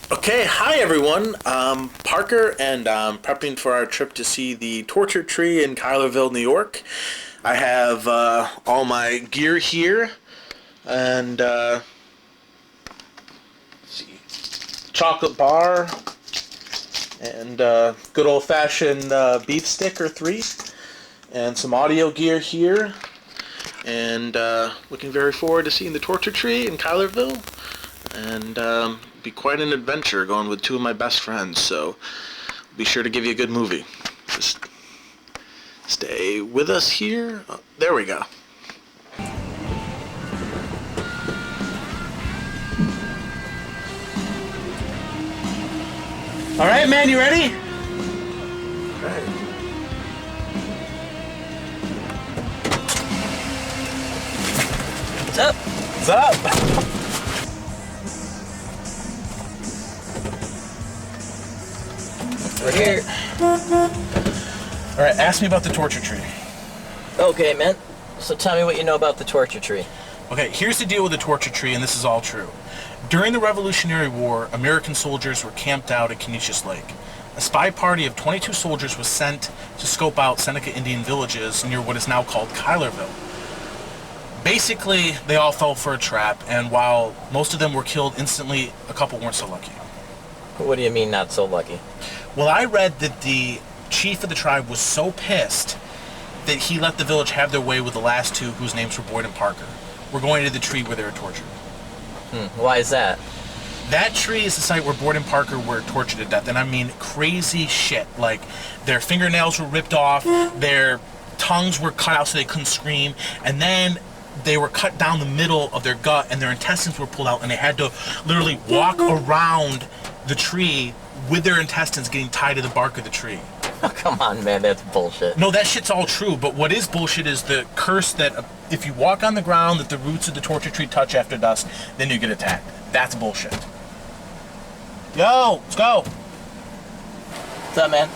Okay, hi everyone. Parker, and I'm prepping for our trip to see the Torture Tree in Cuylerville, New York. I have all my gear here, and let's see, chocolate bar, and good old fashioned beef stick or three, and some audio gear here, and looking very forward to seeing the Torture Tree in Cuylerville, and be quite an adventure going with two of my best friends. So be sure to give you a good movie. Just stay with us here. Oh, there we go. All right, man, you ready? All right. What's up? What's up? We're here. All right, ask me about the Torture Tree. Okay, man. So tell me what you know about the Torture Tree. Okay, here's the deal with the Torture Tree, and this is all true. During the Revolutionary War, American soldiers were camped out at Canisius Lake. A spy party of 22 soldiers was sent to scope out Seneca Indian villages near what is now called Cuylerville. Basically, they all fell for a trap, and while most of them were killed instantly, a couple weren't so lucky. What do you mean not so lucky? Well, I read that the chief of the tribe was so pissed that he let the village have their way with the last two, whose names were Boyd and Parker. We're going to the tree where they were tortured. Why is that? That tree is the site where Boyd and Parker were tortured to death, and I mean crazy shit. Like, their fingernails were ripped off, their tongues were cut out so they couldn't scream, and then they were cut down the middle of their gut, and their intestines were pulled out, and they had to literally walk around the tree with their intestines getting tied to the bark of the tree. Oh, come on, man, that's bullshit. No, that shit's all true, but what is bullshit is the curse that if you walk on the ground that the roots of the torture tree touch after dusk, then you get attacked. That's bullshit. Yo, let's go. What's up, man?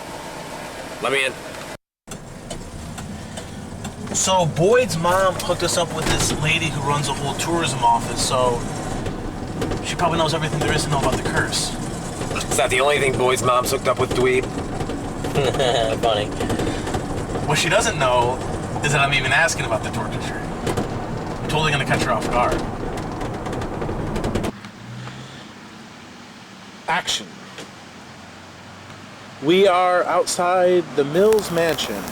Let me in. So Boyd's mom hooked us up with this lady who runs a whole tourism office, so she probably knows everything there is to know about the curse. Is that the only thing Boyd's mom's hooked up with, dweeb? Funny. What she doesn't know is that I'm even asking about the torture tree. I'm totally gonna catch her off guard. Action. We are outside the Mills Mansion.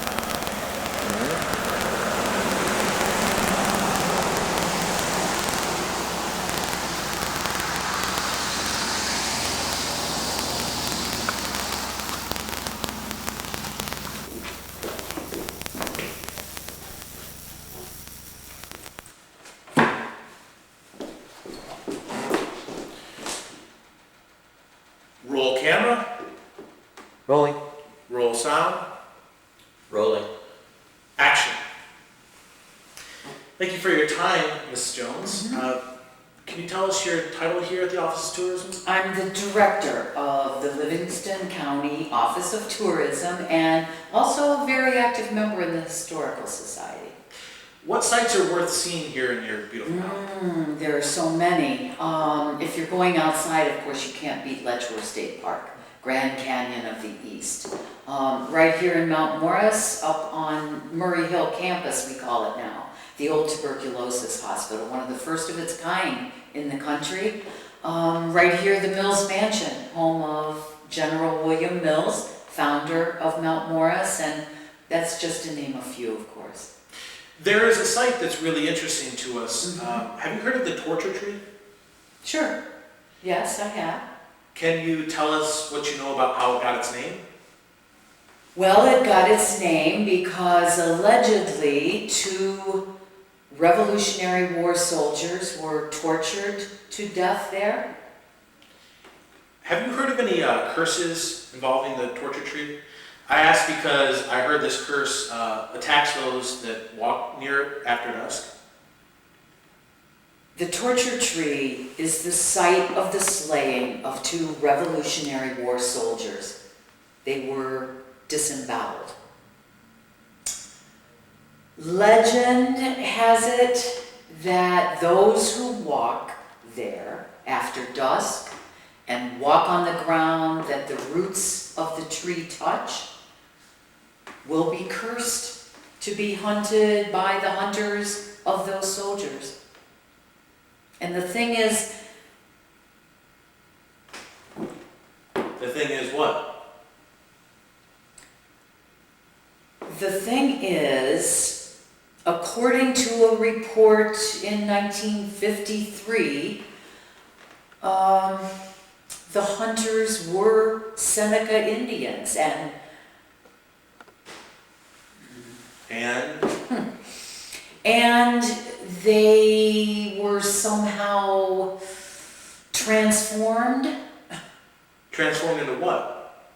Roll camera, Rolling. roll sound, Rolling. action. Thank you for your time, Ms. Jones. Can you tell us your title here at the Office of Tourism? I'm the director of the Livingston County Office of Tourism and also a very active member in the Historical Society. What sites are worth seeing here in your beautiful town? There are so many. If you're going outside, of course, you can't beat Letchworth State Park, Grand Canyon of the East. Right here in Mount Morris, up on Murray Hill campus, we call it now, the old tuberculosis hospital, one of the first of its kind in the country. Right here, the Mills Mansion, home of General William Mills, founder of Mount Morris, and that's just to name a few, of course. There is a site that's really interesting to us. Have you heard of the Torture Tree? Sure. Yes, I have. Can you tell us what you know about how it got its name? Well, it got its name because allegedly 2 Revolutionary War soldiers were tortured to death there. Have you heard of any curses involving the Torture Tree? I ask because I heard this curse attacks those that walk near it after dusk. The Torture Tree is the site of the slaying of 2 Revolutionary War soldiers. They were disemboweled. Legend has it that those who walk there after dusk and walk on the ground that the roots of the tree touch will be cursed to be hunted by the hunters of those soldiers. And the thing is... The thing is what? The thing is, according to a report in 1953, the hunters were Seneca Indians, and they were somehow transformed. Transformed into what?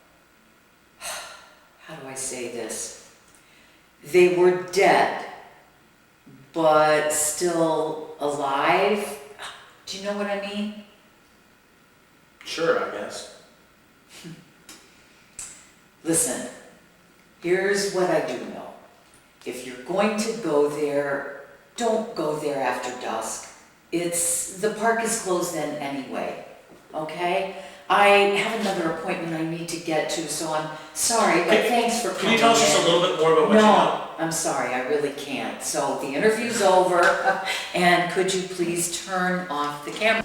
How do I say this? They were dead, but still alive. Do you know what I mean? Sure, I guess. Listen, here's what I do know. If you're going to go there, don't go there after dusk. The park is closed then anyway, okay? I have another appointment I need to get to, so I'm sorry, but thanks for coming in. Can you tell us just a little bit more about what you know? No, I'm sorry, I really can't. So the interview's over, and could you please turn off the camera?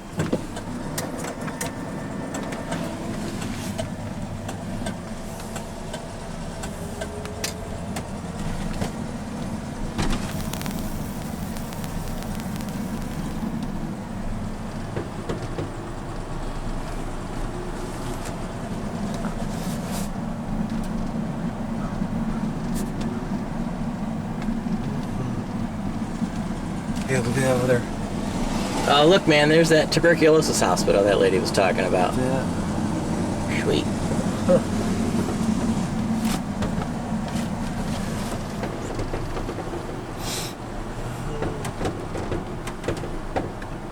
Yeah, look at that over there. Oh, look, man, there's that tuberculosis hospital that lady was talking about. Yeah. Sweet.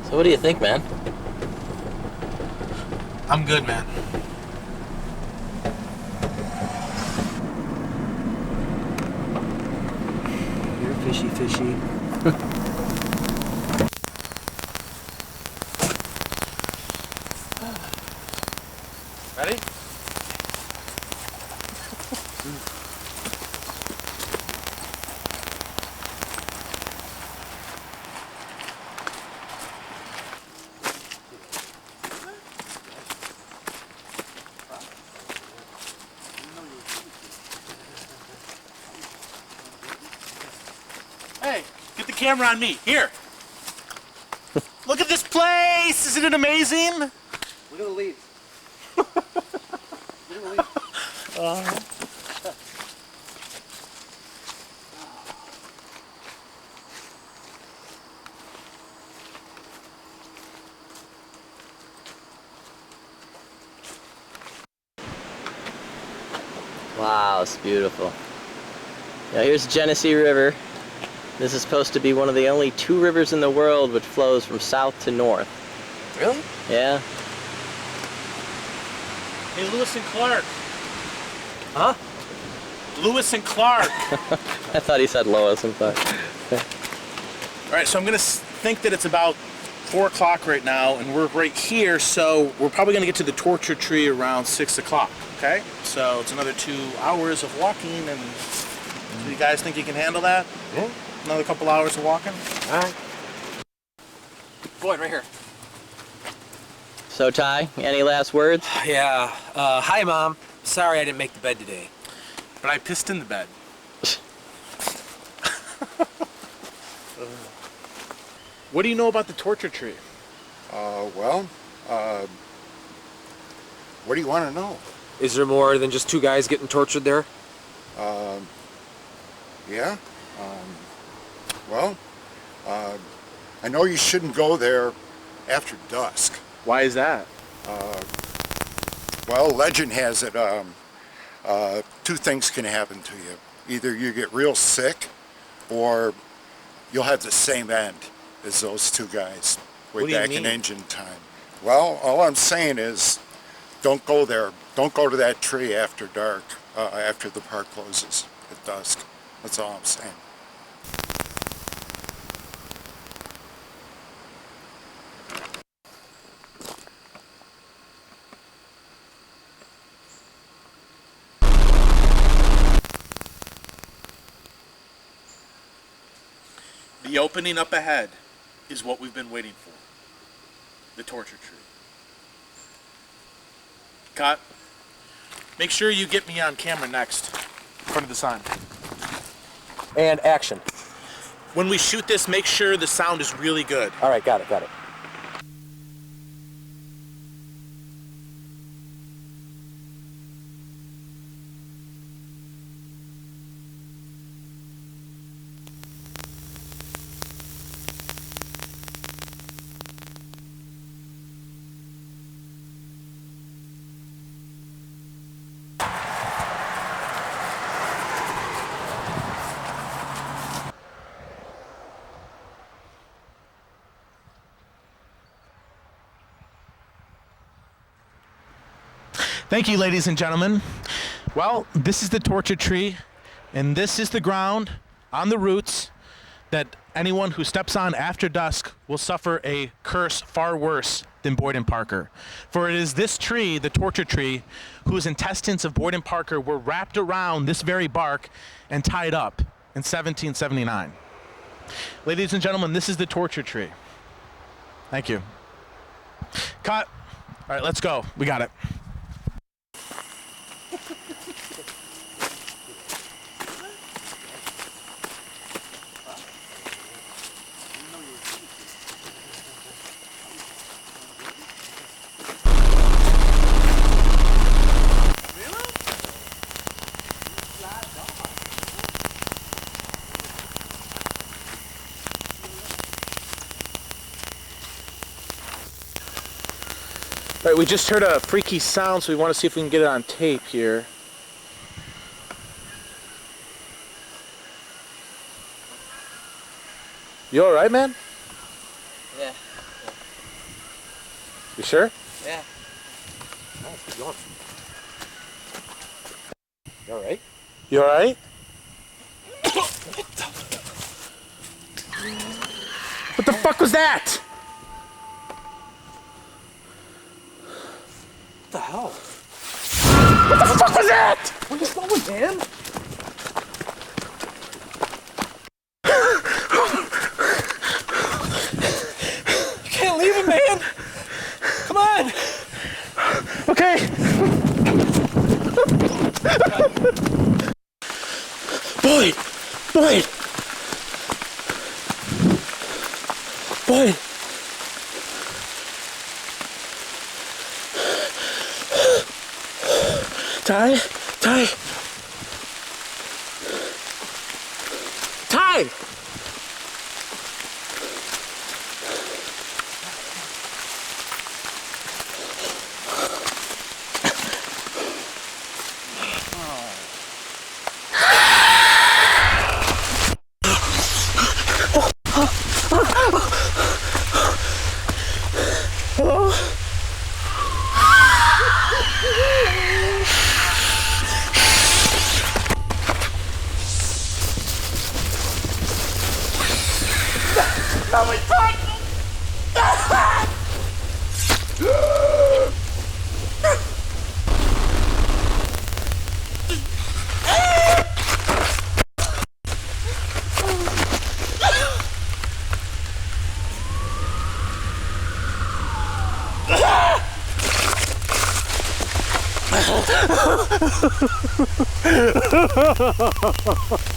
So what do you think, man? I'm good, man. You're fishy. Ready? Hey, get the camera on me. Here. Look at this place. Isn't it amazing? Look at the leaves. Look at the leaves. Wow, it's beautiful. Now here's the Genesee River. This is supposed to be one of the only 2 rivers in the world which flows from south to north. Really? Yeah. Hey, Lewis and Clark. Huh? Lewis and Clark. I thought he said Lois and Clark. All right, so I'm gonna think that it's about 4 o'clock right now, and we're right here, so we're probably gonna get to the torture tree around 6 o'clock, okay? So it's another 2 hours of walking, and do you guys think you can handle that? Yeah. Another couple hours of walking? All right. Boyd, right here. So, Ty, any last words? Yeah. Hi, Mom. Sorry I didn't make the bed today. But I pissed in the bed. What do you know about the torture tree? What do you want to know? Is there more than just 2 guys getting tortured there? Yeah? I know you shouldn't go there after dusk. Why is that? Legend has it, 2 things can happen to you. Either you get real sick, or you'll have the same end as those 2 guys way What do you back in mean? engine time. Well, all I'm saying is, don't go there. Don't go to that tree after dark, after the park closes at dusk. That's all I'm saying. The opening up ahead is what we've been waiting for. The torture tree. Cut. Make sure you get me on camera next. In front of the sign. And action. When we shoot this, make sure the sound is really good. All right, got it, got it. Thank you, ladies and gentlemen. Well, this is the torture tree, and this is the ground on the roots that anyone who steps on after dusk will suffer a curse far worse than Boyd and Parker. For it is this tree, the torture tree, whose intestines of Boyd and Parker were wrapped around this very bark and tied up in 1779. Ladies and gentlemen, this is the torture tree. Thank you. Cut. All right, let's go. We got it. All right, we just heard a freaky sound, so we want to see if we can get it on tape here. You all right, man? Yeah. You sure? Yeah. You all right? You all right? What the fuck was that? What the hell? What the fuck was that? Where you going, man? You can't leave him, man. Come on. Okay. Boyd! Boyd! Boyd! Ty? Ty? Ty! Hello? Oh my God!